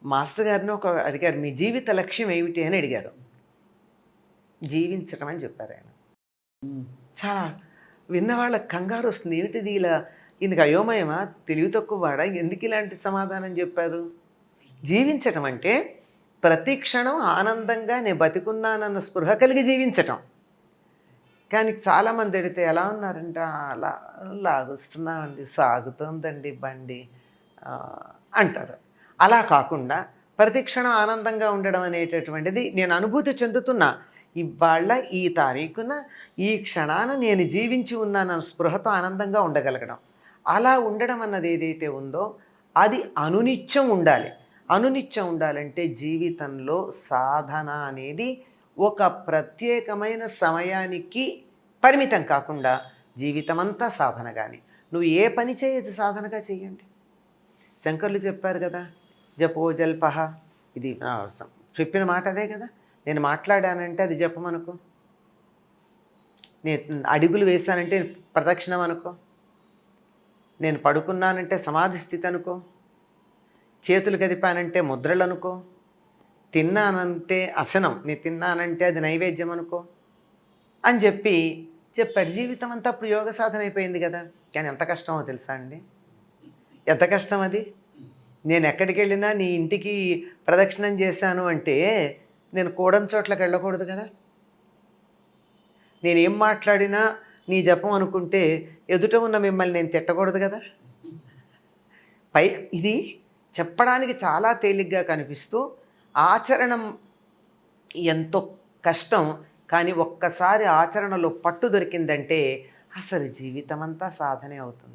Master గారిని అడిగారు, మీ జీవిత లక్ష్యం ఏమిటి అని అడిగారు. జీవించటం అని చెప్పారు ఆయన. చాలా విన్నవాళ్ళకి కంగారు వస్తుంది. ఏమిటిది ఇలా, ఇందుకు అయోమయమా, తెలివి తక్కువ వాడా, ఎందుకు ఇలాంటి సమాధానం చెప్పారు? జీవించటం అంటే ప్రతి క్షణం ఆనందంగా నేను బతికున్నానన్న స్పృహ కలిగి జీవించటం. కానీ చాలామంది అడిగితే ఎలా ఉన్నారంట, అలా లాగుస్తున్నామండి, సాగుతోందండి బండి అంటారు. అలా కాకుండా ప్రతి క్షణం ఆనందంగా ఉండడం అనేటటువంటిది నేను అనుభూతి చెందుతున్నా. ఇవాళ ఈ తారీఖున ఈ క్షణాన నేను జీవించి ఉన్నానన్న స్పృహతో ఆనందంగా ఉండగలగడం. అలా ఉండడం అన్నది ఏదైతే ఉందో అది అనునిత్యం ఉండాలి. అనునిత్యం ఉండాలంటే జీవితంలో సాధన అనేది ఒక ప్రత్యేకమైన సమయానికి పరిమితం కాకుండా జీవితమంతా సాధన. కానీ నువ్వు ఏ పని చేయదు సాధనగా చెయ్యండి. శంకర్లు చెప్పారు కదా, జపో జల్పహ, ఇది చెప్పిన మాట అదే కదా. నేను మాట్లాడానంటే అది జపం అనుకో, నేను అడుగులు వేశానంటే ప్రదక్షిణం అనుకో, నేను పడుకున్నానంటే సమాధి స్థితి అనుకో, చేతులు కదిపానంటే ముద్రలు అనుకో, తిన్నానంటే అసనం, నేను తిన్నానంటే అది నైవేద్యం అనుకో అని చెప్పాడు. జీవితం అంతా అప్పుడు యోగ సాధన అయిపోయింది కదా. కానీ ఎంత కష్టమో తెలుసా అండి, ఎంత కష్టం అది. నేను ఎక్కడికి వెళ్ళినా నీ ఇంటికి ప్రదక్షిణం చేశాను అంటే నేను కూడని చోట్లకి వెళ్ళకూడదు కదా. నేనేం మాట్లాడినా నీ జపం అనుకుంటే ఎదుట ఉన్న మిమ్మల్ని నేను తిట్టకూడదు కదా. ఇది చెప్పడానికి చాలా తేలిగ్గా కనిపిస్తూ ఆచరణం ఎంతో కష్టం. కానీ ఒక్కసారి ఆచరణలో పట్టు దొరికిందంటే అసలు జీవితం అంతా సాధనే అవుతుంది.